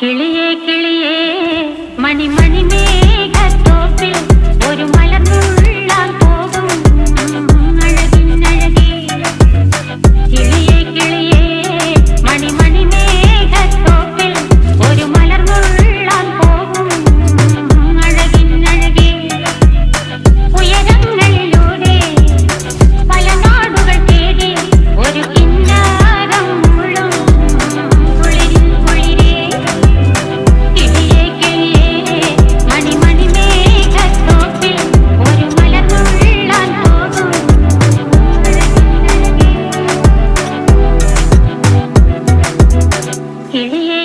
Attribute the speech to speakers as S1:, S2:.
S1: കിളിയേ കിളിയേ മണിമണി മേഘത്തോപ്പിൽ ഒരു മലർന്നുള്ളാൻ പോകും അഴകിനഴകേ. കിളിയേ കിളിയേ മണിമണി മേഘത്തോപ്പിൽ ഒരു മലർന്നുള്ളാൻ പോകും അഴകിനഴകേ. ഉയരങ്ങളിലൂടെ പല നാടുകൾ തേടി ഒരു കിന്നാരം മുള്ളും കുളിരിൻ കുളിരേ. കിളിയേ കിളിയേ മണിമണി മേഘത്തോപ്പിൽ ഒരു മലർന്നുള്ളാൻ പോകും അഴകിനഴകേ. കിളിയേ